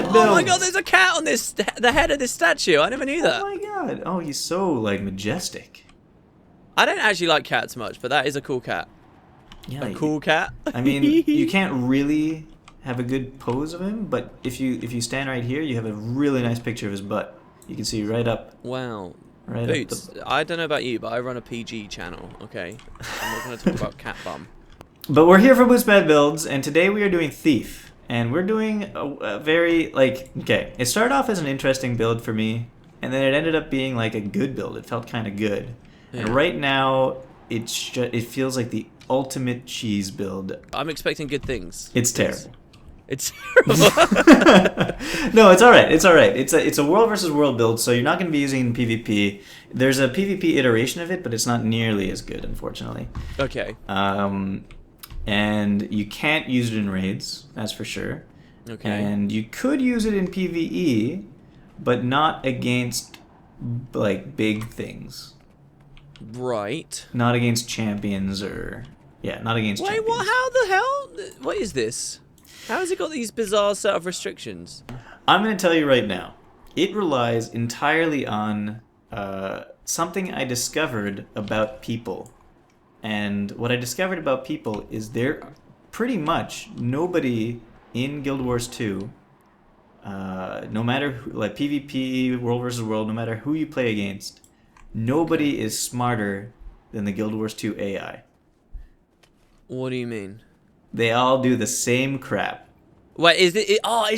cat build. Oh my god, there's a cat on the head of this statue. I never knew that. Oh my god. Oh, he's so, like, majestic. I don't actually like cats much, but that is a cool cat. Yeah, A cool cat. I mean, you can't really have a good pose of him, but if you stand right here, you have a really nice picture of his butt. You can see right up. Wow. Right Boots, up I don't know about you, but I run a PG channel, okay? I'm not going to talk about cat bum. But we're here for Boots Bad Builds, and today we are doing Thief. And we're doing a very, like, okay, it started off as an interesting build for me, and then it ended up being, like, a good build. It felt kind of good. Yeah. And right now, it feels like the ultimate cheese build. I'm expecting good things. It's terrible. It's terrible. No, it's all right. It's all right. It's a world versus world build, so you're not going to be using PvP. There's a PvP iteration of it, but it's not nearly as good, unfortunately. Okay. And you can't use it in raids, that's for sure. Okay. And you could use it in PvE, but not against, like, big things. Right. Not against champions or... Yeah, not against champions. Wait, what? How the hell? What is this? How has it got these bizarre set of restrictions? I'm going to tell you right now. It relies entirely on something I discovered about people. And what I discovered about people is there pretty much nobody in Guild Wars 2, no matter who, like PvP, World versus World, no matter who you play against, nobody is smarter than the Guild Wars 2 AI. What do you mean? They all do the same crap. Wait, is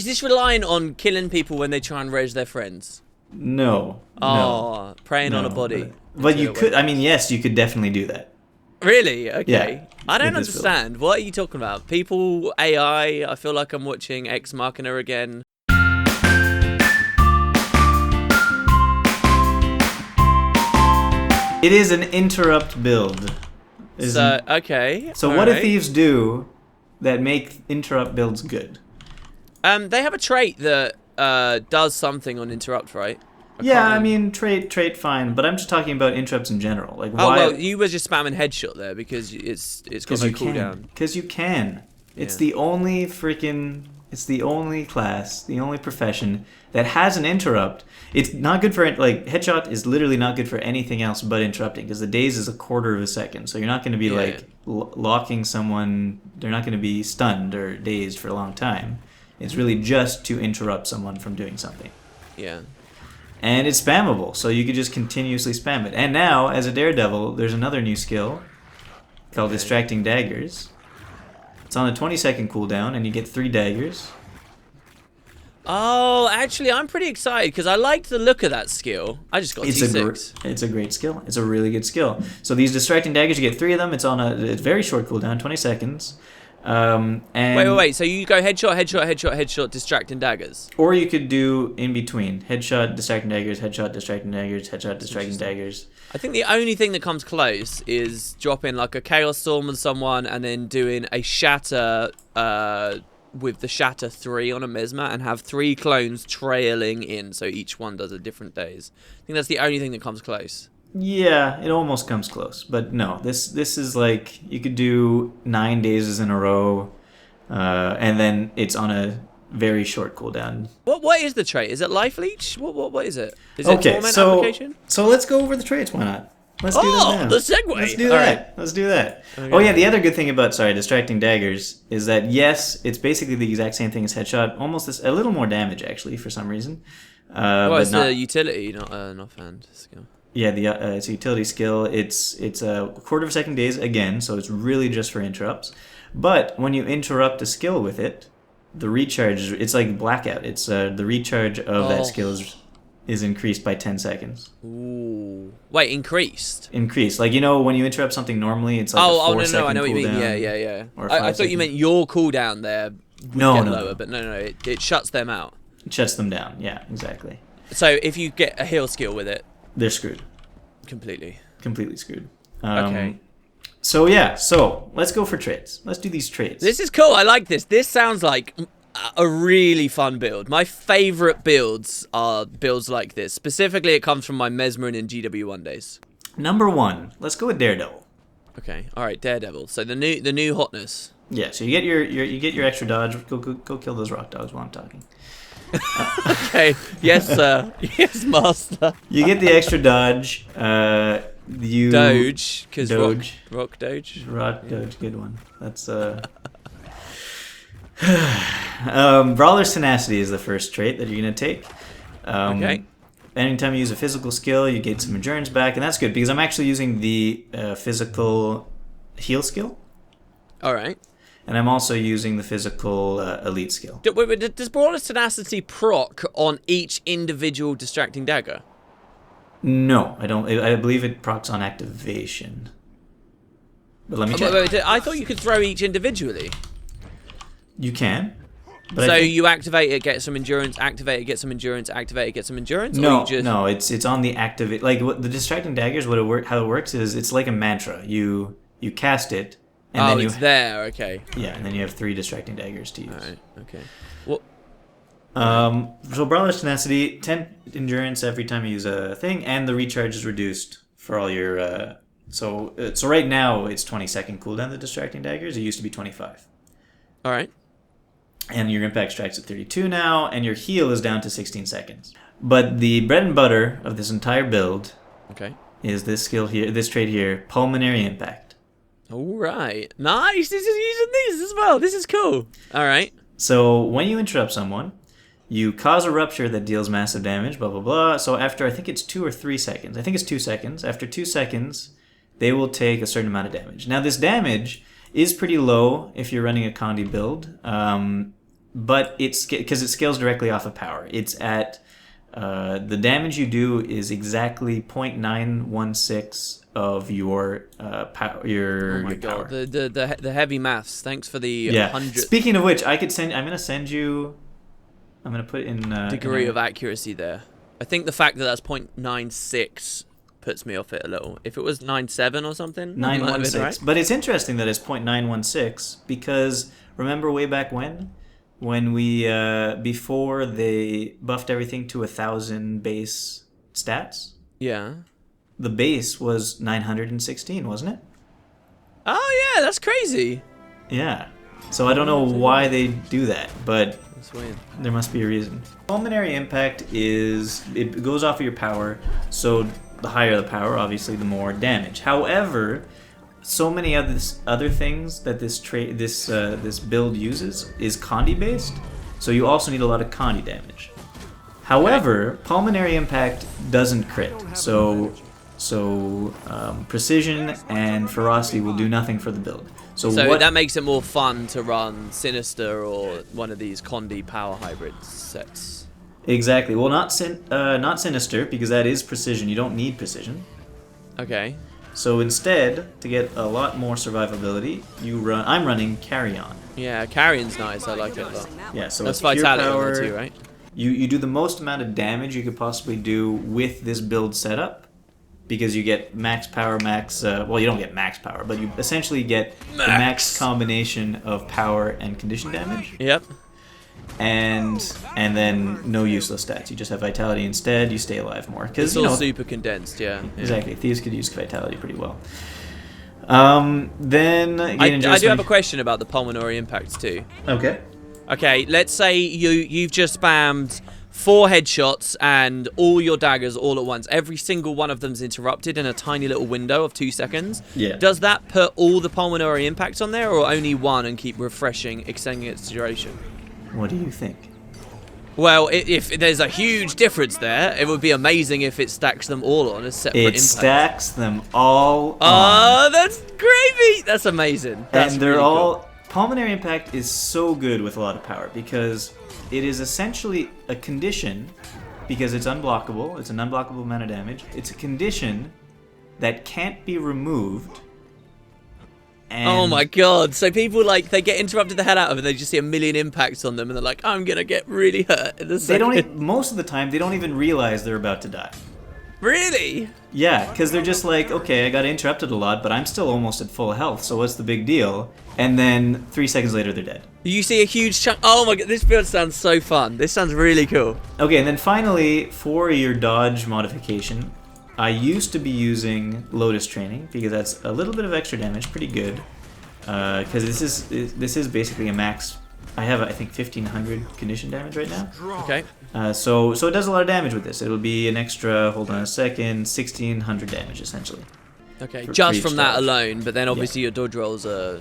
this relying on killing people when they try and res their friends? No. Oh, preying on a body. But you could, I mean, yes, you could definitely do that. Really? Okay. Yeah, I don't understand. What are you talking about? People, AI, I feel like I'm watching Ex Machina again. It is an interrupt build. So, okay. So what do thieves do that make interrupt builds good? They have a trait that does something on interrupt, right? I mean, trait fine, but I'm just talking about interrupts in general. Like, why? Oh, well, you were just spamming headshot there because it's got no cooldown. Because you can. It's the only it's the only class, the only profession that has an interrupt. It's not good for, like, headshot is literally not good for anything else but interrupting, because the daze is a quarter of a second, so you're not going to be, like, locking someone, they're not going to be stunned or dazed for a long time. It's really just to interrupt someone from doing something. Yeah. And it's spammable, so you could just continuously spam it. And now, as a Daredevil, there's another new skill called Distracting Daggers. It's on a 20-second cooldown, and you get 3 daggers. Oh, actually, I'm pretty excited, because I liked the look of that skill. I just got T6. It's a great skill. It's a really good skill. So these Distracting Daggers, you get 3 of them. It's on a very short cooldown, 20 seconds. And wait. So you go headshot, distracting daggers. Or you could do in between. Headshot, distracting daggers, headshot, distracting daggers, headshot, distracting daggers. I think the only thing that comes close is dropping like a Chaos Storm on someone and then doing a Shatter with the Shatter 3 on a Mesmer and have 3 clones trailing in, so each one does a different daze. I think that's the only thing that comes close. Yeah, it almost comes close, but no. This is like you could do 9 dazes in a row, and then it's on a very short cooldown. What is the trait? Is it life leech? What is it? Is it torment application? So let's go over the traits. Why not? Let's do that now. The segue. Let's do that. Right. Let's do that. Okay. Oh yeah, the other good thing about distracting daggers is that yes, it's basically the exact same thing as headshot, almost a little more damage actually for some reason. Well, it's a utility, not an offhand skill. Yeah, it's a utility skill. It's a quarter of a second daze again, so it's really just for interrupts. But when you interrupt a skill with it, the recharge, it's like blackout. It's the recharge of that skill is increased by 10 seconds. Ooh. Wait, increased? Increased. Like, you know, when you interrupt something normally, it's like a 4 second I know what you mean. Yeah. I thought you meant your cooldown there would get lower, but no, it shuts them out. It shuts them down, yeah, exactly. So if you get a heal skill with it, they're screwed. Completely screwed. Okay. So yeah, let's go for trades. Let's do these trades. This is cool. I like this. This sounds like a really fun build. My favorite builds are builds like this. Specifically, it comes from my Mesmer and GW1 days. Number 1, let's go with Daredevil. Okay. All right, Daredevil. So the new hotness. Yeah. So you get your extra dodge. Go kill those rock dogs while I'm talking. Okay. Yes, sir. Yes, master. You get the extra dodge. You Doge, because Doge. rock Doge. Doge, good one. That's Brawler's Tenacity is the first trait that you're gonna take. Okay. Anytime you use a physical skill, you get some endurance back, and that's good because I'm actually using the physical heal skill, All right. and I'm also using the physical elite skill. Wait, does Brawler's Tenacity proc on each individual distracting dagger? No, I don't. I believe it procs on activation. But let me check. Wait, I thought you could throw each individually. You can. But So I think, you activate it, get some endurance, activate it, get some endurance, activate it, get some endurance? Or no, you just... no, it's on the activate. Like what the distracting daggers, how it works is it's like a mantra. You cast it, and then it's there, okay. yeah, and then you have 3 distracting daggers to use. Alright, okay. Well, So Brawler's Tenacity, 10 endurance every time you use a thing, and the recharge is reduced for all your. So right now it's 20-second cooldown. The distracting daggers. It used to be 25. alright. And your impact strikes at 32 now, and your heal is down to 16 seconds. But the bread and butter of this entire build Okay. is this skill here, this trait here, Pulmonary Impact. Alright. Nice, this is using these as well. This is cool. Alright. So when you interrupt someone, you cause a rupture that deals massive damage, blah, blah, blah. So after, I think it's 2 or 3 seconds. I think it's 2 seconds. After 2 seconds, they will take a certain amount of damage. Now, this damage is pretty low if you're running a Condi build, but it's because it scales directly off of power. It's at the damage you do is exactly 0.916 of your power. Oh my god, power. the heavy maths. Thanks for the Yeah. 100 Speaking of which, I'm gonna send you. I'm gonna put in degree of accuracy there. I think the fact that that's 0.96 puts me off it a little. If it was 9.7 or something, 916. right? But it's interesting that it's 0.916 because remember way back when we before they buffed everything to 1,000 base stats, Yeah. the base was 916, wasn't it? Oh yeah, that's crazy. Yeah. So I don't know why they do that, but That's weird. there must be a reason. Pulmonary Impact it goes off of your power, so the higher the power, obviously, the more damage. However, so many other things that this build uses is Condi based, so you also need a lot of Condi damage. However, Pulmonary Impact doesn't crit, so precision and ferocity will do nothing for the build. So that makes it more fun to run Sinister or one of these Condi power hybrid sets. Exactly. Well, not Sinister, because that is precision. You don't need precision. Okay. So instead, to get a lot more survivability, I'm running Carrion. Yeah, Carrion's nice. I like it a lot. Yeah, so That's it's pure vitality power. on there too, right? You do the most amount of damage you could possibly do with this build setup, because you get max power, well, you don't get max power, but you essentially get the max combination of power and condition damage. Yep. And then no useless stats. You just have vitality instead. You stay alive more because It's all super condensed. Yeah. Exactly. Thieves could use vitality pretty well. Then I do have a question about the pulmonary impacts too. Okay. Okay, let's say you've just spammed 4 headshots and all your daggers all at once. Every single one of them's interrupted in a tiny little window of 2 seconds. Yeah. Does that put all the pulmonary impacts on there, or only one and keep refreshing, extending its duration? What do you think? Well, if there's a huge difference there, it would be amazing if it stacks them all on as separate impacts. It stacks them all on. Oh, that's gravy! That's amazing. That's and they're really all... cool. Pulmonary Impact is so good with a lot of power because it is essentially a condition, because it's unblockable. It's an unblockable amount of damage. It's a condition that can't be removed. And Oh my god, so people they get interrupted the hell out of it, they just see a million impacts on them and they're like, I'm gonna get really hurt in a second. Most of the time, they don't even realize they're about to die. Really? Yeah, because they're just like, okay, I got interrupted a lot, but I'm still almost at full health, so what's the big deal? And then 3 seconds later, they're dead. You see a huge chunk. Oh my god, this build sounds so fun. This sounds really cool. Okay, and then finally, for your dodge modification, I used to be using Lotus Training because that's a little bit of extra damage, pretty good. Because this is basically a max I have, I think, 1500 condition damage right now. Okay. So it does a lot of damage with this. It'll be an extra, hold on a second, 1600 damage essentially. Okay, For just each from that dodge. alone, but then obviously your dodge rolls are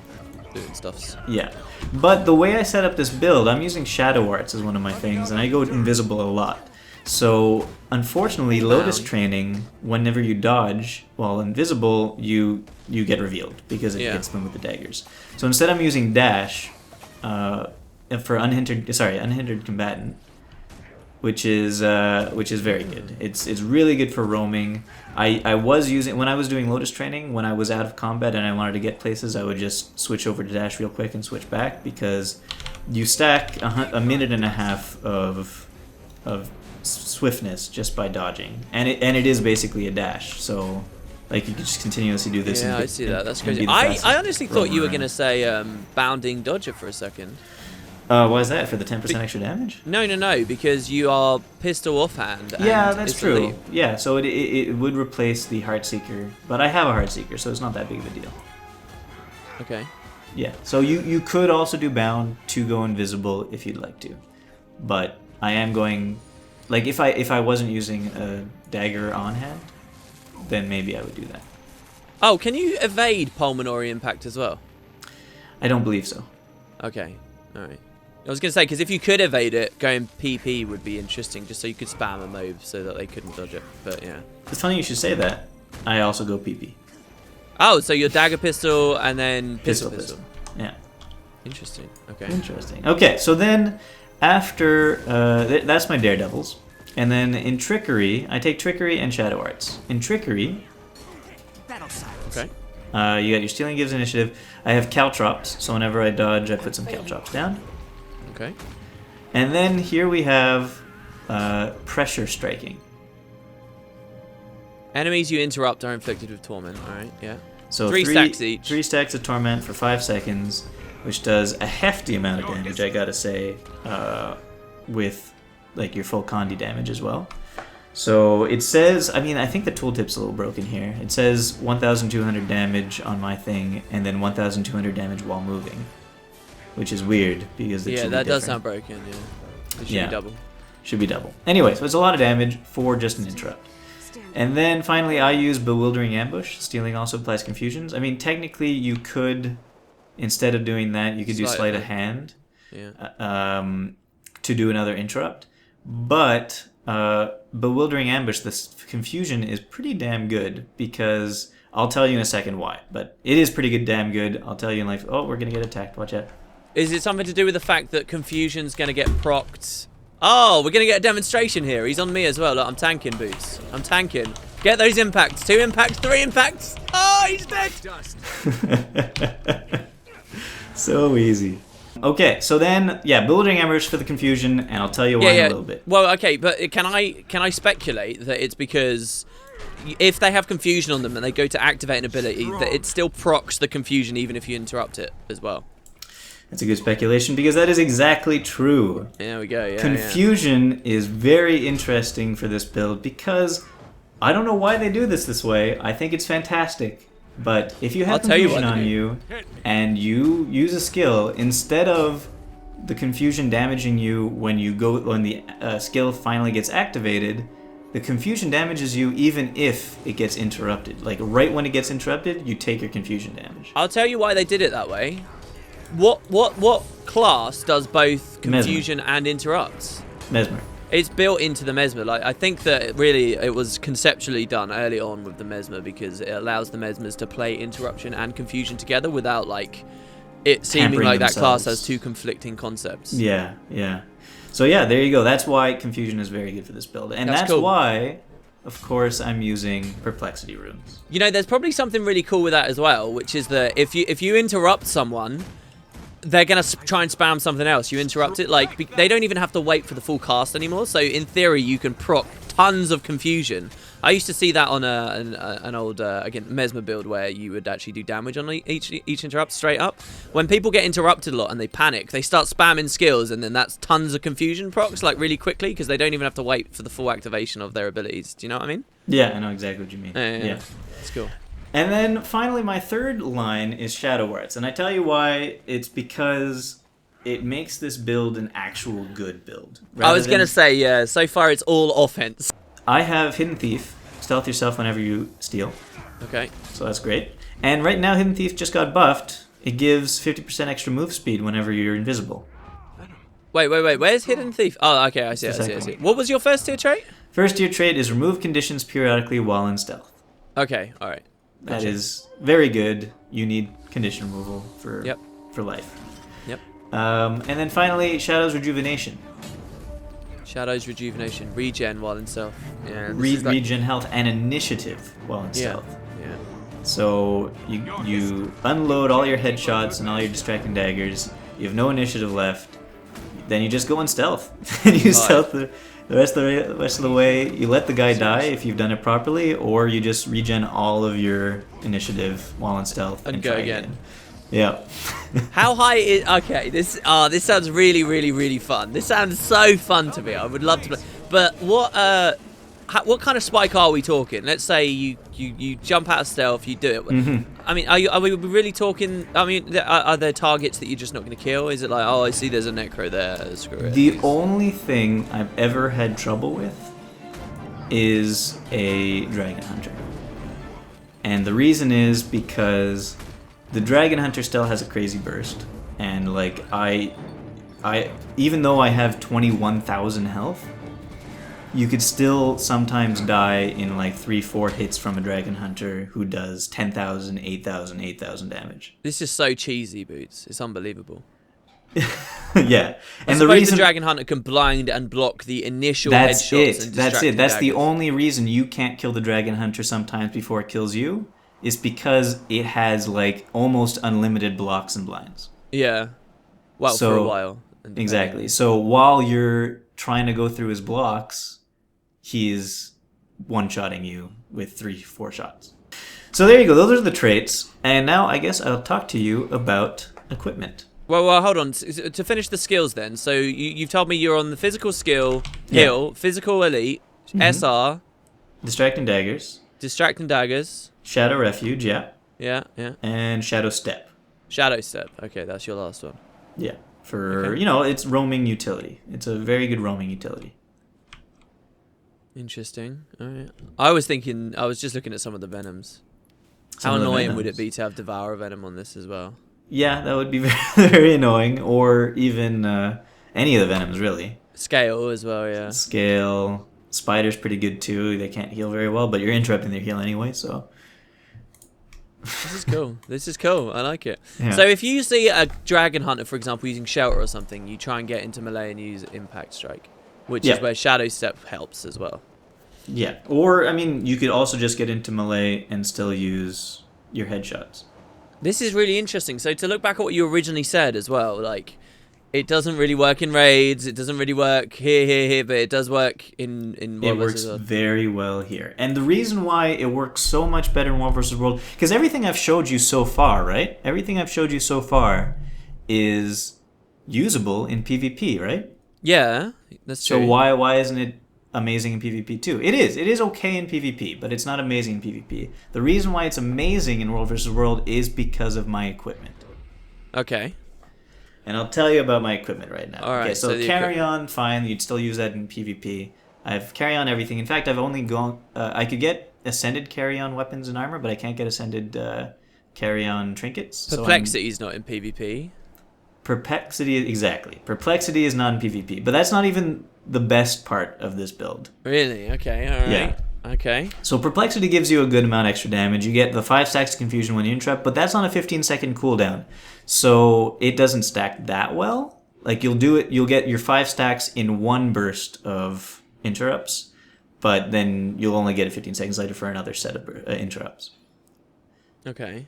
doing stuffs. Yeah, but the way I set up this build, I'm using Shadow Arts as one of my things, and I go invisible a lot. So unfortunately, Lotus Training, whenever you dodge while invisible, you get revealed because it hits them with the daggers. So instead, I'm using Dash for unhindered combatant, which is very good. It's really good for roaming. I was using, when I was doing Lotus Training, when I was out of combat and I wanted to get places, I would just switch over to Dash real quick and switch back, because you stack a minute and a half of swiftness just by dodging, and it is basically a dash. So like you can just continuously do this. Yeah, I see that. That's crazy. I honestly thought you were gonna say bounding dodger for a second. Why is that? For the 10% extra damage? No, because you are pistol offhand. Yeah, that's true. Yeah, so it would replace the Heartseeker, but I have a Heartseeker, so it's not that big of a deal. Okay. Yeah, so you could also do bound to go invisible if you'd like to, but I am going, like if I wasn't using a dagger on hand, then maybe I would do that. Oh, can you evade pulmonary impact as well? I don't believe so. Okay, all right. I was going to say, because if you could evade it, going PP would be interesting, just so you could spam a move so that they couldn't dodge it, but yeah. It's funny you should say that. I also go PP. Oh, so you're dagger pistol and then pistol. Yeah. Interesting, okay. Interesting. Okay, so then after, that's my Daredevils. And then in Trickery, I take Trickery and Shadow Arts. In Trickery, okay. You got your Stealing Gives Initiative. I have Caltrops, so whenever I dodge, I put some Caltrops down. Okay. And then here we have Pressure Striking. Enemies you interrupt are inflicted with Torment, alright, yeah. So 3 stacks each. 3 stacks of Torment for 5 seconds, which does a hefty amount of damage, I gotta say, with like your full Condi damage as well. So it says, I mean, I think the tooltip's a little broken here. It says 1,200 damage on my thing, and then 1,200 damage while moving, which is weird because it should be that does different. sound broken. Yeah, it should be double. Should be double. Anyway, so it's a lot of damage for just an interrupt. And then finally, I use Bewildering Ambush. Stealing also applies confusions. I mean, technically, you could, instead of doing that, you could do Sleight of Hand. Yeah. To do another interrupt, but Bewildering Ambush, this confusion is pretty damn good, because I'll tell you in a second why, but it is pretty good, damn good. I'll tell you in like, oh, we're gonna get attacked, watch out. Is it something to do with the fact that confusion's gonna get procced? Oh, we're gonna get a demonstration here. He's on me as well. Look, I'm tanking, Boots. I'm tanking. Get those impacts. 2 impacts, 3 impacts. Oh, he's dead. So easy. Okay, so then, yeah, Bewildering Ambush for the confusion, and I'll tell you why in a little bit. Well, okay, but can I speculate that it's because if they have confusion on them and they go to activate an ability, that it still procs the confusion even if you interrupt it as well? That's a good speculation, because that is exactly true. There we go, yeah. Confusion is very interesting for this build, because I don't know why they do this way. I think it's fantastic. But if you have confusion on you and you use a skill, instead of the confusion damaging you when the skill finally gets activated, the confusion damages you even if it gets interrupted. Like right when it gets interrupted, you take your confusion damage. I'll tell you why they did it that way. What class does both confusion and interrupts? Mesmer. It's built into the Mesmer. Like, I think that really it was conceptually done early on with the Mesmer, because it allows the Mesmers to play interruption and confusion together without like it seeming like that class has 2 conflicting concepts. Yeah. So yeah, there you go. That's why confusion is very good for this build, and that's cool. why, of course, I'm using Perplexity runes. You know, there's probably something really cool with that as well, which is that if you interrupt someone, they're going to try and spam something else. You interrupt it, like, they don't even have to wait for the full cast anymore. So, in theory, you can proc tons of confusion. I used to see that on an old, again, Mesmer build where you would actually do damage on each interrupt straight up. When people get interrupted a lot and they panic, they start spamming skills, and then that's tons of confusion procs, like, really quickly, because they don't even have to wait for the full activation of their abilities. Do you know what I mean? Yeah, I know exactly what you mean. Yeah. It's cool. And then finally, my third line is Shadow Arts, and I tell you why. It's because it makes this build an actual good build. I was going to say, yeah, so far it's all offense. I have Hidden Thief. Stealth yourself whenever you steal. Okay. So that's great. And right now, Hidden Thief just got buffed. It gives 50% extra move speed whenever you're invisible. Wait. Where's Hidden Thief? Oh, okay, I see. What was your first tier trait? First tier trait is remove conditions periodically while in stealth. Okay, all right. That is very good. You need condition removal for life. Yep. And then finally, Shadow's Rejuvenation. Shadow's Rejuvenation. Regen while in stealth. Yeah. Regen health and initiative while in stealth. Yeah. So you unload all your headshots and all your distracting daggers. You have no initiative left. Then you just go in stealth. And you stealth the rest of the way. You let the guy die if you've done it properly, or you just regen all of your initiative while in stealth and go again. Yeah. How high is... Okay, this sounds really, really, really fun. This sounds so fun to me. I would love to play. But what kind of spike are we talking? Let's say you jump out of stealth, you do it. Mm-hmm. I mean, are we really talking... I mean, are there targets that you're just not going to kill? Is it like, oh, I see there's a necro there, screw it? The only thing I've ever had trouble with is a Dragon Hunter. And the reason is because the Dragon Hunter still has a crazy burst. And like, I even though I have 21,000 health, you could still sometimes die in like 3-4 hits from a Dragon Hunter who does 10,000, 8,000, 8,000 damage. This is so cheesy, Boots. It's unbelievable. Yeah. And the reason the Dragon Hunter can blind and block the initial headshots and That's it. That's daggers. the only reason you can't kill the Dragon Hunter sometimes before it kills you, is because it has like almost unlimited blocks and blinds. Yeah. Well, so, for a while. Exactly. So while you're trying to go through his blocks, he's one-shotting you with 3-4 shots. So there you go. Those are the traits. And now I guess I'll talk to you about equipment. Well, hold on. To finish the skills then. So you've told me you're on the physical skill, heal, physical elite, SR. Distracting daggers. Distracting daggers. Shadow refuge, yeah. Yeah. And shadow step. Shadow step. Okay, that's your last one. Yeah. For, it's roaming utility. It's a very good roaming utility. Interesting. All right. I was just looking at some of the venoms. How annoying would it be to have Devour Venom on this as well? Yeah, that would be very, very annoying. Or even any of the venoms, really. Scale as well, yeah. Scale. Spider's pretty good too. They can't heal very well, but you're interrupting their heal anyway, so... This is cool. This is cool. I like it. Yeah. So if you see a Dragon Hunter, for example, using Shelter or something, you try and get into melee and use Impact Strike, which is where Shadow Step helps as well. Yeah. Or, I mean, you could also just get into melee and still use your headshots. This is really interesting. So to look back at what you originally said as well, like, it doesn't really work in raids, it doesn't really work here, but it does work in World It works very well here. And the reason why it works so much better in World vs. World, because everything I've showed you so far, right? Everything I've showed you so far is usable in PvP, right? Yeah, that's true. So why isn't it amazing in PvP too? It is okay in PvP, but it's not amazing in PvP. The reason why it's amazing in World vs. World is because of my equipment. Okay. And I'll tell you about my equipment right now. All right, okay, so carry on, fine. You'd still use that in PvP. I've carry on everything. In fact, I've only gone... I could get ascended carry on weapons and armor, but I can't get ascended carry on trinkets. Perplexity is not in PvP. Perplexity, exactly. Perplexity is not in PvP, but that's not even the best part of this build. Really? Okay, all right. Yeah. Okay. So Perplexity gives you a good amount of extra damage. You get the 5 stacks of confusion when you interrupt, but that's on a 15-second cooldown. So it doesn't stack that well. Like, you'll get your 5 stacks in one burst of interrupts, but then you'll only get it 15 seconds later for another set of interrupts. Okay.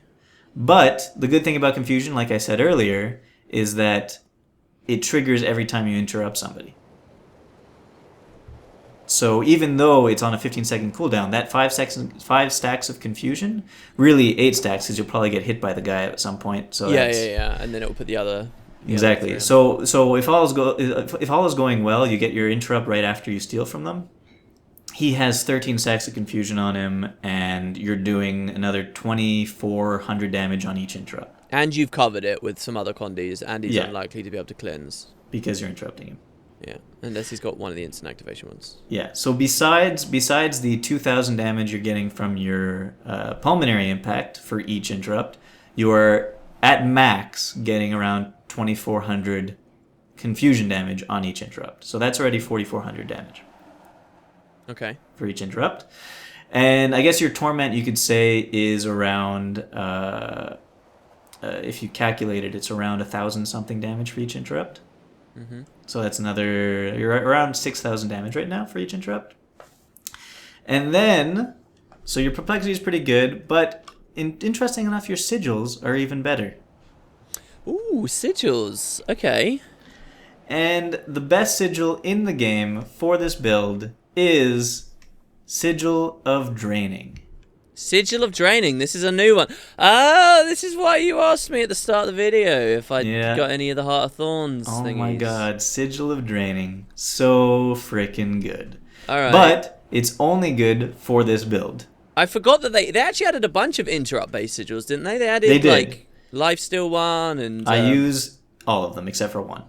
But the good thing about confusion, like I said earlier, is that it triggers every time you interrupt somebody. So even though it's on a 15-second cooldown, that 5 stacks of confusion, really 8 stacks, because you'll probably get hit by the guy at some point. So yeah, and then it will put the other. Exactly. So if all is going well, you get your interrupt right after you steal from them. He has 13 stacks of confusion on him, and you're doing another 2,400 damage on each interrupt. And you've covered it with some other condies, and he's Yeah. unlikely to be able to cleanse. because you're interrupting him. Yeah, unless he's got one of the instant activation ones. Yeah. So besides the 2,000 damage you're getting from your pulmonary impact for each interrupt, you are at max getting around 2,400 confusion damage on each interrupt. So that's already 4,400 damage. Okay. For each interrupt. And I guess your torment, you could say, is around, if you calculate it, it's around 1,000 something damage for each interrupt. Mm-hmm. So that's another, you're around 6,000 damage right now for each interrupt. And then, so your perplexity is pretty good, but interesting enough, your sigils are even better. Ooh, sigils. Okay. And the best sigil in the game for this build is Sigil of Draining. Sigil of Draining. This is a new one. Ah, this is why you asked me at the start of the video if I got any of the Heart of Thorns Oh thingies. my god, Sigil of Draining. So freaking good. Alright. But it's only good for this build. I forgot that they actually added a bunch of interrupt-based sigils, didn't they? They added, like, Lifesteal one and... I use all of them except for one.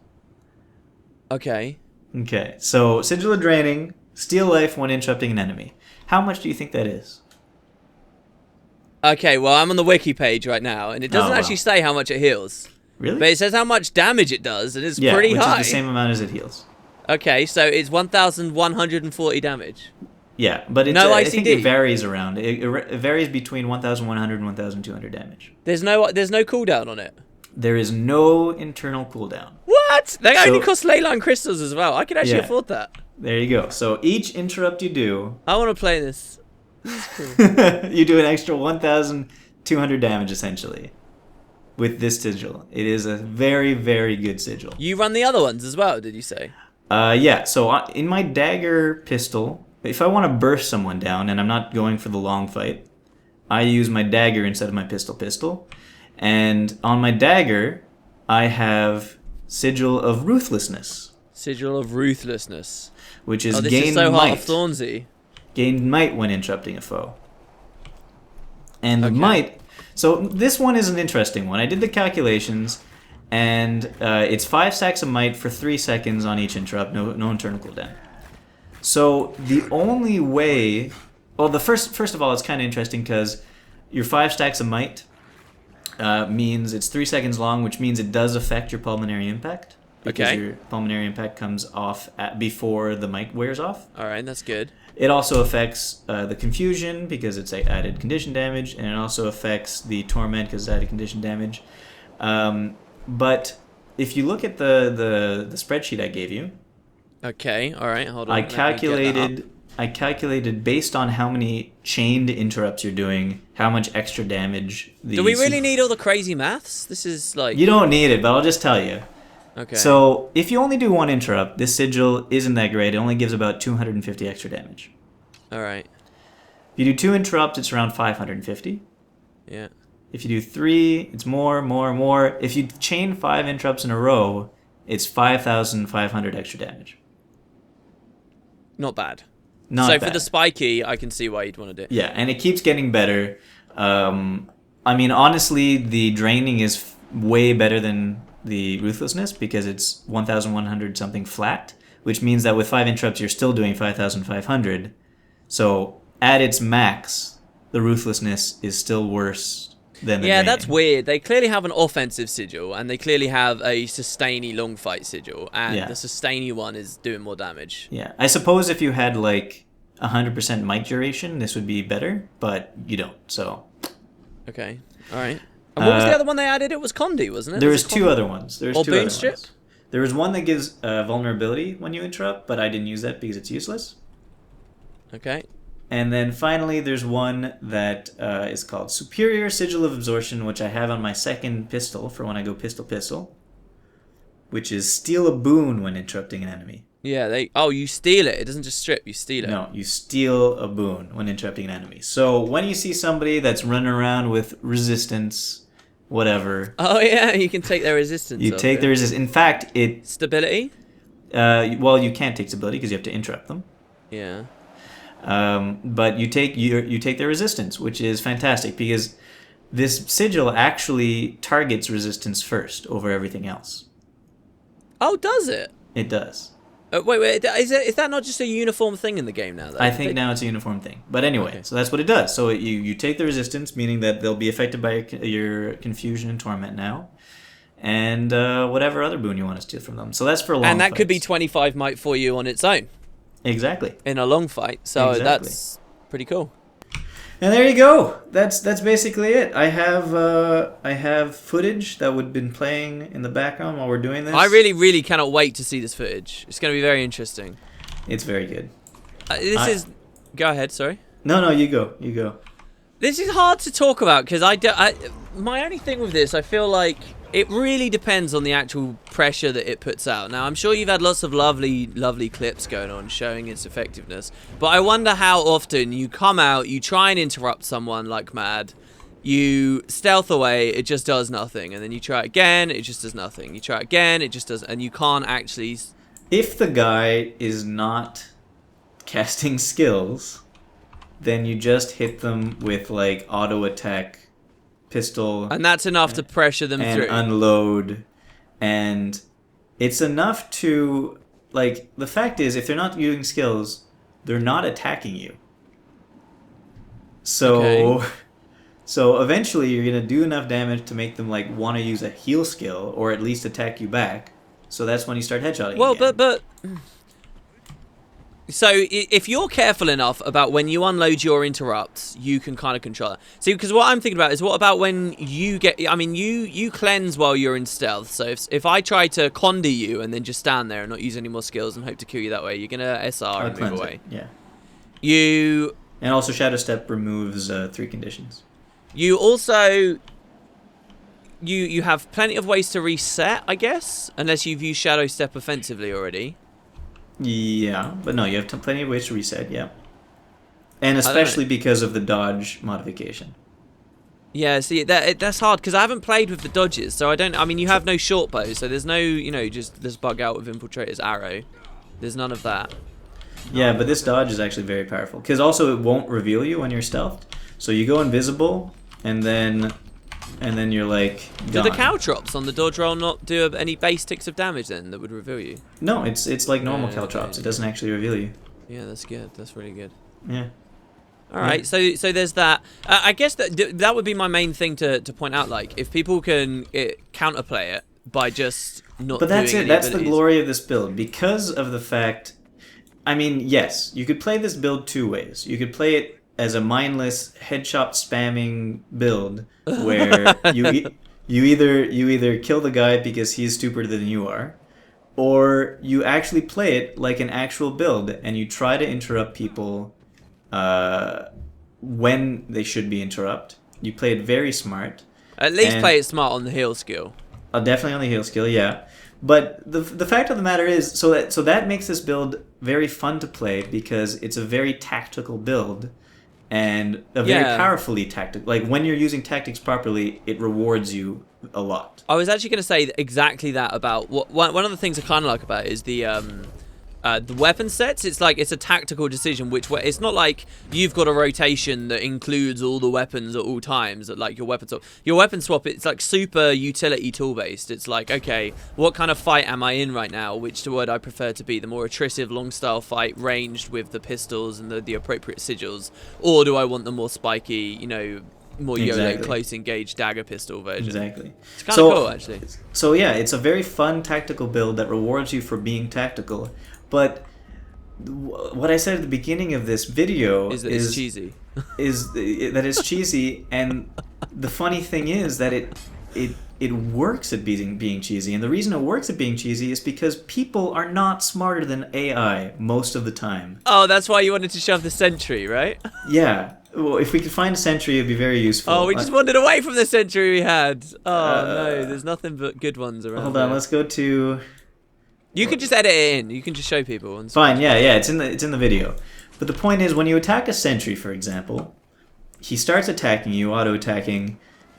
Okay. Okay, so Sigil of Draining, steal life when interrupting an enemy. How much do you think that is? Okay, well, I'm on the wiki page right now, and it doesn't actually say how much it heals. Really? But it says how much damage it does, and it's pretty high. Which is the same amount as it heals. Okay, so it's 1,140 damage. Yeah, but it's, no ICD. I think it varies around. It varies between 1,100 and 1,200 damage. There's no cooldown on it. There is no internal cooldown. What? They only cost leyline crystals as well. I could actually afford that. There you go. So each interrupt you do... I want to play this. This is cool. You do an extra 1,200 damage, essentially, with this sigil. It is a very, very good sigil. You run the other ones as well, did you say? Yeah. So in my dagger pistol, if I want to burst someone down and I'm not going for the long fight, I use my dagger instead of my pistol. And on my dagger, I have Sigil of Ruthlessness. Sigil of Ruthlessness. Which is this gain is so might. Heart of Thornsy. Gain might when interrupting a foe. And the might... So this one is an interesting one. I did the calculations, and it's 5 stacks of might for 3 seconds on each interrupt, no internal cooldown. So the only way... Well, first of all, it's kind of interesting because your 5 stacks of might means it's 3 seconds long, which means it does affect your pulmonary impact. Because your pulmonary impact comes off before the might wears off. Alright, that's good. It also affects the confusion because it's added condition damage, and it also affects the torment because it's added condition damage. But if you look at the spreadsheet I gave you, okay, all right, hold on. I calculated based on how many chained interrupts you're doing, how much extra damage. Do we really need all the crazy maths? This is like you don't need it, but I'll just tell you. Okay. So if you only do one interrupt, this sigil isn't that great. It only gives about 250 extra damage. All right. If you do 2 interrupts, it's around 550. Yeah. If you do 3, it's more. If you chain 5 interrupts in a row, it's 5,500 extra damage. Not bad. Not bad. For the spiky, I can see why you'd want to do it. Yeah, and it keeps getting better. I mean, honestly, the draining is way better than the ruthlessness because it's 1,100 something flat, which means that with 5 interrupts, you're still doing 5,500. So at its max, the ruthlessness is still worse than the draining. That's weird. They clearly have an offensive sigil, and they clearly have a sustainy long fight sigil, and the sustainy one is doing more damage. Yeah, I suppose if you had like 100% might duration, this would be better, but you don't, so... Okay, alright. And what was the other one they added? It was Condi, wasn't it? There was 2 other ones. There was 2 boon other strip? ones. There was one that gives vulnerability when you interrupt, but I didn't use that because it's useless. Okay. And then finally, there's one that is called Superior Sigil of Absorption, which I have on my second pistol for when I go pistol, which is steal a boon when interrupting an enemy. Yeah, you steal it. It doesn't just strip, you steal it. No, you steal a boon when interrupting an enemy. So when you see somebody that's running around with resistance, whatever. Oh yeah, you can take their resistance. You take their resistance. In fact, stability? Well, you can't take stability because you have to interrupt them. Yeah. But you take their resistance, which is fantastic because this sigil actually targets resistance first over everything else. Oh, does it? It does. Wait, is that not just a uniform thing in the game now, though? I think now it's a uniform thing. But anyway, Okay. so that's what it does. So you take the resistance, meaning that they'll be affected by your confusion and torment now, and whatever other boon you want to steal from them. So that's for long And that fights. could be 25 might for you on its own Exactly. in a long fight. So Exactly. that's pretty cool. And there you go. That's basically it. I have footage that would have been playing in the background while we're doing this. I really, really cannot wait to see this footage. It's going to be very interesting. It's very good. Go ahead, sorry. No, you go. You go. This is hard to talk about because my only thing with this, I feel like it really depends on the actual pressure that it puts out. Now, I'm sure you've had lots of lovely, lovely clips going on showing its effectiveness, but I wonder how often you come out, you try and interrupt someone like mad, you stealth away, it just does nothing, and then you try it again, it just does nothing. You try it again, it just does, and you can't actually. If the guy is not casting skills, then you just hit them with like auto attack, pistol, And that's enough to pressure them and through. unload, and it's enough to like. The fact is, if they're not using skills, they're not attacking you. So, Okay. so eventually you're gonna do enough damage to make them like want to use a heal skill or at least attack you back. So that's when you start headshotting. Well, again. but so if you're careful enough about when you unload your interrupts, you can kind of control it. See, because what I'm thinking about is what about when you get, I mean, you cleanse while you're in stealth. So if I try to conda you and then just stand there and not use any more skills and hope to kill you that way, you're going to SR and move away. Yeah. You And also Shadow Step removes 3 conditions. You also you have plenty of ways to reset, I guess, unless you've used Shadow Step offensively already. Yeah, but no, you have plenty of ways to reset, yeah. And especially because of the dodge modification. Yeah, see, that's hard, because I haven't played with the dodges, so I mean, you have no short bow, so there's no, just this bug out with Infiltrator's arrow. There's none of that. Yeah, but this dodge is actually very powerful, because also it won't reveal you when you're stealthed. So you go invisible, and then you're like gone. Do the caltrops on the dodge roll not do any base ticks of damage then that would reveal you? No, it's like normal Yeah, caltrops. okay. It doesn't actually reveal you. Yeah, that's good. That's really good. Yeah. All right, so there's that. I guess that would be my main thing to point out. Like, if people can counterplay it by just not. But that's doing it. any That's the abilities. glory of this build, because of the fact. I mean, yes, you could play this build 2 ways. You could play it as a mindless headshot spamming build where you either kill the guy because he's stupider than you are, or you actually play it like an actual build and you try to interrupt people when they should be interrupt. You play it very smart. At least and- play it smart on the heal skill. Definitely on the heal skill, yeah. But the fact of the matter is, so that makes this build very fun to play because it's a very tactical build, and a very powerfully tactical. Like when you're using tactics properly, it rewards you a lot. I was actually going to say exactly that about one of the things I kind of like about it is the weapon sets. It's like it's a tactical decision which way. It's not like you've got a rotation that includes all the weapons at all times. Like your weapon swap. It's like super utility tool based. It's like, okay, what kind of fight am I in right now? Which would I prefer to be? The more attritive long style fight ranged with the pistols and the appropriate sigils, or do I want the more spiky, more YOLO close engaged dagger pistol version? Exactly. It's kind of cool, actually. So yeah, it's a very fun tactical build that rewards you for being tactical. But what I said at the beginning of this video is that it's cheesy. That it's cheesy, and the funny thing is that it works at being cheesy, and the reason it works at being cheesy is because people are not smarter than AI most of the time. Oh, that's why you wanted to shove the sentry, right? Yeah. Well, if we could find a sentry, it'd be very useful. Oh, we just wandered away from the sentry we had. Oh, no, there's nothing but good ones around. Hold on, let's go to... You can just edit it in. You can just show people. Fine, yeah, it's in the video. But the point is, when you attack a sentry, for example, he starts attacking you, auto-attacking,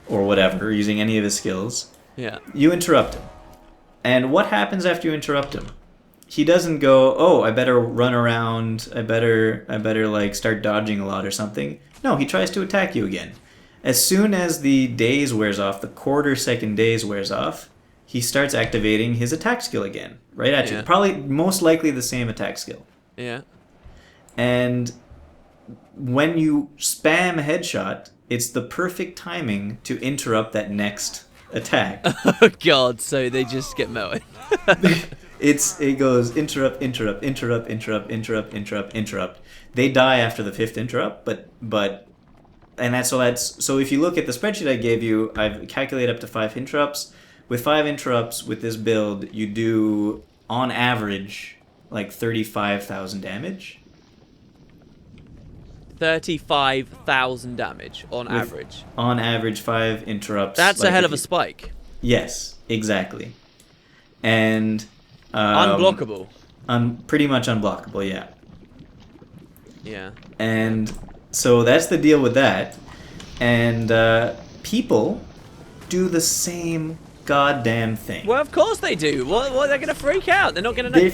or whatever, using any of his skills. Yeah. You interrupt him. And what happens after you interrupt him? He doesn't go, oh, I better run around, I better like start dodging a lot or something. No, he tries to attack you again. As soon as the daze wears off, the quarter-second daze wears off, he starts activating his attack skill again, right at you. Probably most likely the same attack skill. Yeah. And when you spam headshot, it's the perfect timing to interrupt that next attack. Oh god, so they just get melted. It goes interrupt, interrupt, interrupt, interrupt, interrupt, interrupt, interrupt. They die after the 5th interrupt, but so if you look at the spreadsheet I gave you, I've calculated up to 5 interrupts. With 5 interrupts with this build, you do on average like 35,000 damage. 35,000 damage on average. On average, 5 interrupts. That's a hell of a spike. Yes, exactly. And unblockable. Pretty much unblockable, yeah. Yeah. And so that's the deal with that. And people do the same goddamn thing. Well, of course they do. What they're gonna freak out. They're not gonna know.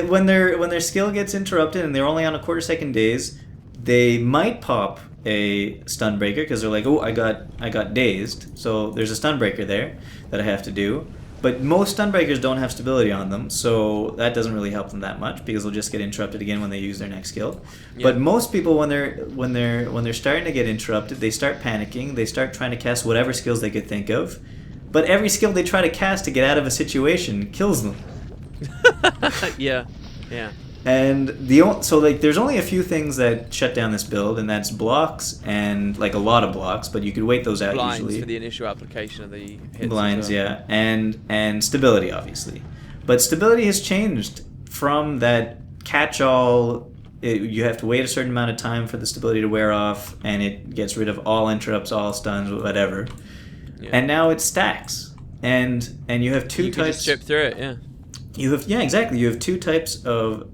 When their skill gets interrupted and they're only on a quarter-second daze, they might pop a stun breaker because they're like, oh, I got dazed, so there's a stun breaker there that I have to do. But most stun breakers don't have stability on them, so that doesn't really help them that much because they'll just get interrupted again when they use their next skill. Yeah. But most people, when they're starting to get interrupted, they start panicking. They start trying to cast whatever skills they could think of, but every skill they try to cast to get out of a situation kills them. Yeah, yeah. And there's only a few things that shut down this build, and that's blocks and like a lot of blocks, but you could wait those out blinds usually. For the initial application of the hits. Blinds, well. yeah, and stability obviously, but stability has changed from that catch-all. You have to wait a certain amount of time for the stability to wear off, and it gets rid of all interrupts, all stuns, whatever. Yeah. And now it stacks, and you have two types. You can just strip through it, yeah. Exactly. You have 2 types of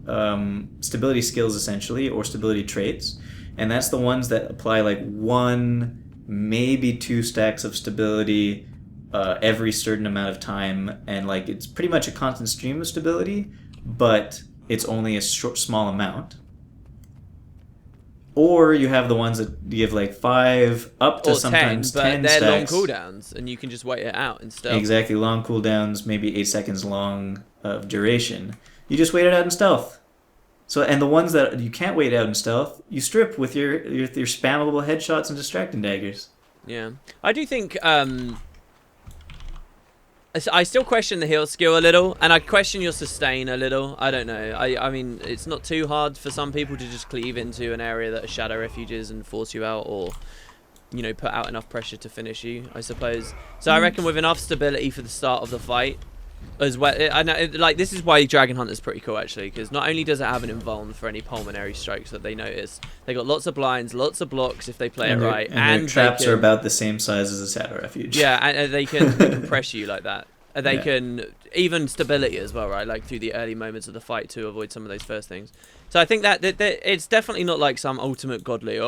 stability skills, essentially, or stability traits, and that's the ones that apply like 1, maybe 2 stacks of stability every certain amount of time, and like it's pretty much a constant stream of stability, but it's only a small amount. Or you have the ones that give like 5 up to sometimes 10 but they're stacks. long cooldowns, and you can just wait it out instead. Exactly, long cooldowns, maybe 8 seconds long of duration. You just wait it out in stealth. So, and the ones that you can't wait out in stealth, you strip with your spammable headshots and distracting daggers. Yeah, I do think. I still question the heal skill a little, and I question your sustain a little. I don't know. I mean, it's not too hard for some people to just cleave into an area that are shadow refuges and force you out, or put out enough pressure to finish you, I suppose. So I reckon with enough stability for the start of the fight, as well. This is why Dragon Hunter's pretty cool actually, because not only does it have an invuln for any pulmonary strikes that they notice, they got lots of blinds, lots of blocks if they play it right, and their traps are about the same size as a shadow refuge. Yeah, and they can press you like that. They can even stability as well, right? Like through the early moments of the fight to avoid some of those first things. So I think that it's definitely not like some ultimate godly,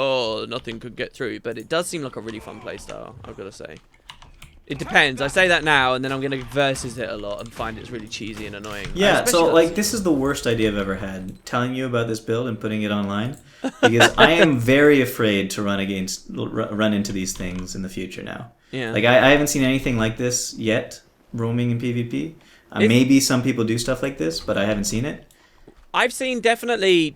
nothing could get through, but it does seem like a really fun playstyle, I've got to say. It depends. I say that now, and then I'm going to versus it a lot and find it's really cheesy and annoying. Yeah, so like this is the worst idea I've ever had, telling you about this build and putting it online, because I am very afraid to run into these things in the future now. Yeah. Like I haven't seen anything like this yet, roaming in PvP. Maybe some people do stuff like this, but I haven't seen it. I've seen definitely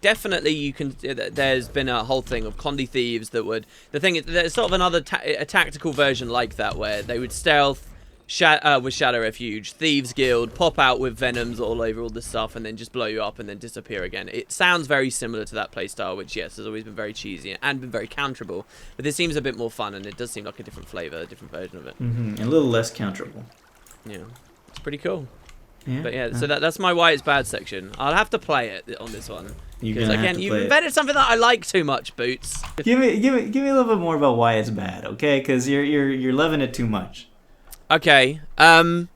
you can. There's been a whole thing of Condi thieves that would. The thing is, there's sort of another a tactical version like that where they would stealth with Shadow Refuge, Thieves Guild, pop out with venoms all over all this stuff, and then just blow you up and then disappear again. It sounds very similar to that playstyle, which yes, has always been very cheesy and been very counterable. But this seems a bit more fun, and it does seem like a different flavor, a different version of it. And a little less counterable. Yeah, it's pretty cool. Yeah, but yeah, so that's my why it's bad section. I'll have to play it on this one. Because again, you've invented something that I like too much, Boots. Give me a little bit more about why it's bad, okay? Because you're loving it too much. Okay. All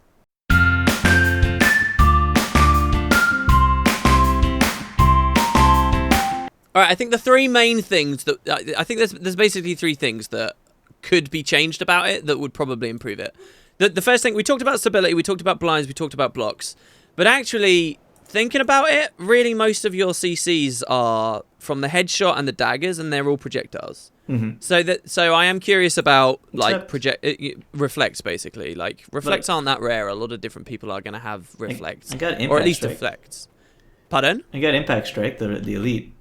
right. I think the 3 main things that I think there's basically 3 things that could be changed about it that would probably improve it. The first thing, we talked about stability, we talked about blinds, we talked about blocks. But actually, thinking about it, really most of your CCs are from the headshot and the daggers, and they're all projectiles. So I am curious about like Except- reflects basically. Like reflects aren't that rare. A lot of different people are going to have reflects, I got or at Impact least Strike. deflects. Pardon? I got Impact Strike, the elite.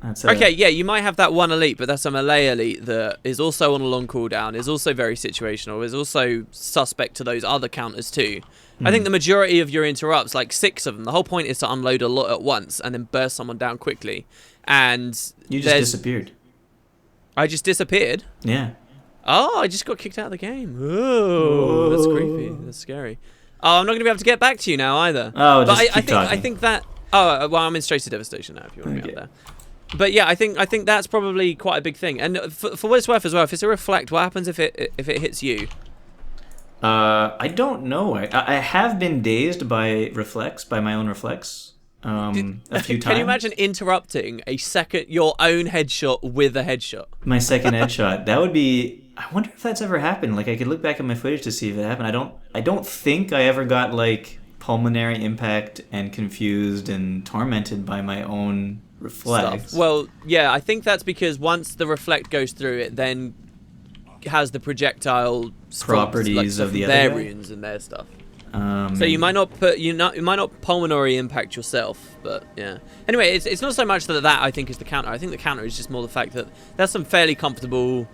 That's Okay, yeah, you might have that one elite, but that's a melee elite that is also on a long cooldown, is also very situational, is also suspect to those other counters too. I think the majority of your interrupts, like 6 of them, the whole point is to unload a lot at once and then burst someone down quickly. And You just disappeared. I just disappeared? Yeah. Oh, I just got kicked out of the game. Oh, that's creepy. That's scary. Oh, I'm not going to be able to get back to you now either. Oh, but just keep talking. I think that... Oh, well, I'm in Straight to Devastation now if you want to be up there. But yeah, I think that's probably quite a big thing. And for what it's worth as well, if it's a reflect, what happens if it hits you? I don't know. I have been dazed by my own reflex. A few times. Can you imagine interrupting your own headshot with a headshot? My second headshot. That would be. I wonder if that's ever happened. Like I could look back at my footage to see if it happened. I don't think I ever got like pulmonary impact and confused and tormented by my own reflex. Stuff. Well, yeah, I think that's because once the reflect goes through, it then has the projectile properties of the other their guy? runes and their stuff. So you might not pulmonary impact yourself, but yeah. Anyway, it's not so much that I think is the counter. I think the counter is just more the fact that there's some fairly comfortable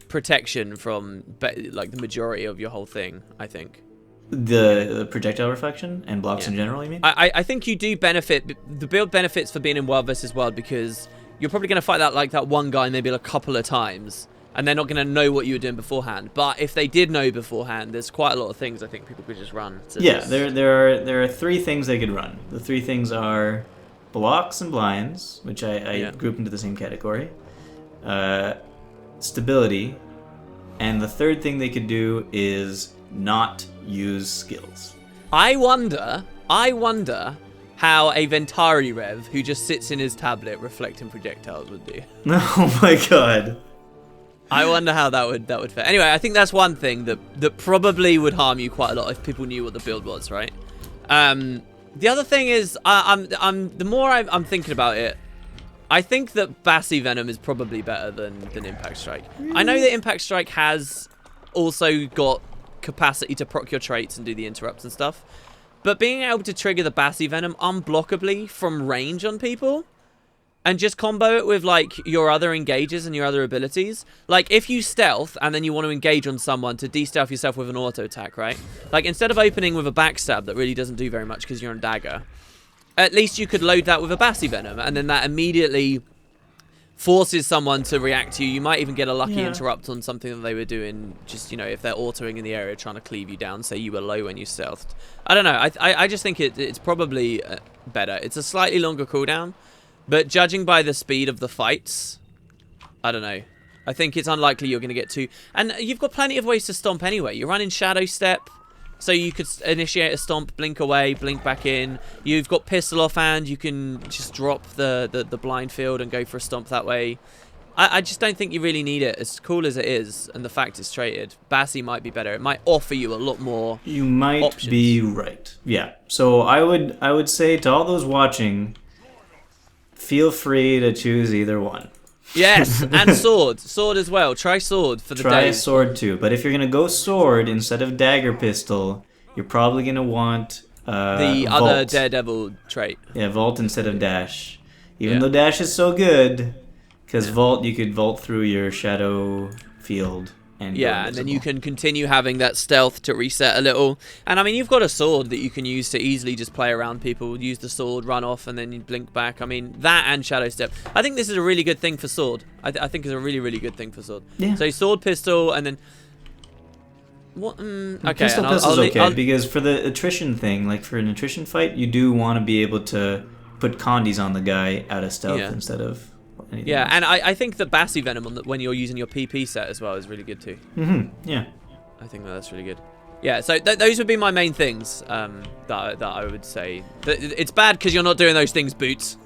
protection from like the majority of your whole thing. I think the projectile reflection and blocks in general. You mean? I think you do benefit. The build benefits for being in world versus world because you're probably going to fight that one guy maybe a couple of times. And they're not going to know what you were doing beforehand. But if they did know beforehand, there's quite a lot of things I think people could just run. There are 3 things they could run. The 3 things are blocks and blinds, which I group into the same category. Stability. And the 3rd thing they could do is not use skills. I wonder how a Ventari Rev who just sits in his tablet reflecting projectiles would do. Oh my god. I wonder how that would fare. Anyway, I think that's one thing that probably would harm you quite a lot if people knew what the build was, right? The other thing is, the more I'm thinking about it, I think that Bassy Venom is probably better than Impact Strike. I know that Impact Strike has also got capacity to proc your traits and do the interrupts and stuff, but being able to trigger the Bassy Venom unblockably from range on people and just combo it with like your other engages and your other abilities. Like if you stealth and then you want to engage on someone to de-stealth yourself with an auto attack, right? Like instead of opening with a backstab that really doesn't do very much because you're on dagger, at least you could load that with a Bassy Venom and then that immediately forces someone to react to you. You might even get a lucky interrupt on something that they were doing, just, you know, if they're autoing in the area trying to cleave you down, say you were low when you stealthed. I don't know. I just think it's probably better. It's a slightly longer cooldown. But judging by the speed of the fights, I don't know. I think it's unlikely you're going to get to... And you've got plenty of ways to stomp anyway. You're running Shadow Step, so you could initiate a stomp, blink away, blink back in. You've got Pistol Offhand. You can just drop the blind field and go for a stomp that way. I just don't think you really need it, as cool as it is, and the fact it's traded. Bassy might be better. It might offer you a lot more You might options. be right. Yeah. So I would say to all those watching... Feel free to choose either one. Yes, and sword. Sword as well. Try sword for the day. Try sword too. But if you're going to go sword instead of dagger pistol, you're probably going to want the Vault. other Daredevil trait. Yeah, Vault instead of dash. Even though dash is so good, because Vault, you could vault through your shadow field. And then you can continue having that stealth to reset a little. And I mean, you've got a sword that you can use to easily just play around people. Use the sword, run off, and then you blink back. I mean, that and Shadow Step. I think this is a really good thing for sword. I think it's a really, really good thing for sword. Yeah. So sword, pistol, and then... What? Okay. Pistol's okay, because for the attrition thing, like for an attrition fight, you do want to be able to put condies on the guy out of stealth instead of... anything else. And I think the Bassy Venom when you're using your PP set as well is really good too. Yeah. I think that's really good. Yeah, so those would be my main things that I would say. It's bad because you're not doing those things, Boots.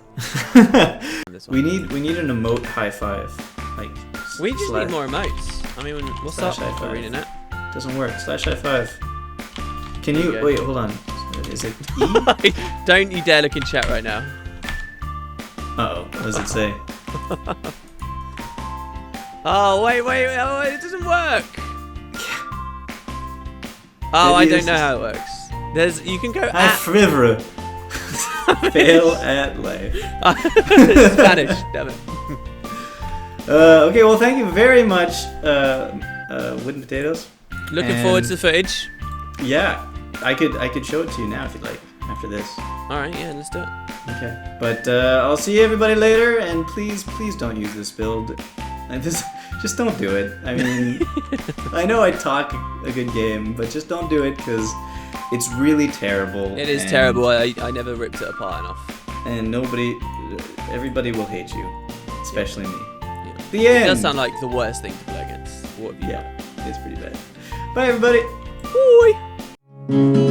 we need an emote high five. Like we just need more emotes. I mean, what's up, Arenanet? Doesn't work. Slash high five. Can you wait? Hold on. Is it E? Don't you dare look in chat right now. Uh-oh. What does it say? Oh, wait, oh, it doesn't work. Oh, I don't know how it works. You can go at... Frivra. Fail at life. Spanish, damn it. Okay, well, thank you very much, Wooden Potatoes. Looking forward to the footage. Yeah, I could show it to you now if you'd like, after this. Alright, yeah, let's do it. Okay, but I'll see everybody later, and please don't use this build. Just don't do it. I mean, I know I talk a good game, but just don't do it, because it's really terrible. It is terrible. I never ripped it apart enough. And everybody will hate you, especially me. Yeah. The end! It does sound like the worst thing to play against. What have you Yeah, it's pretty bad. Bye, everybody! Bye!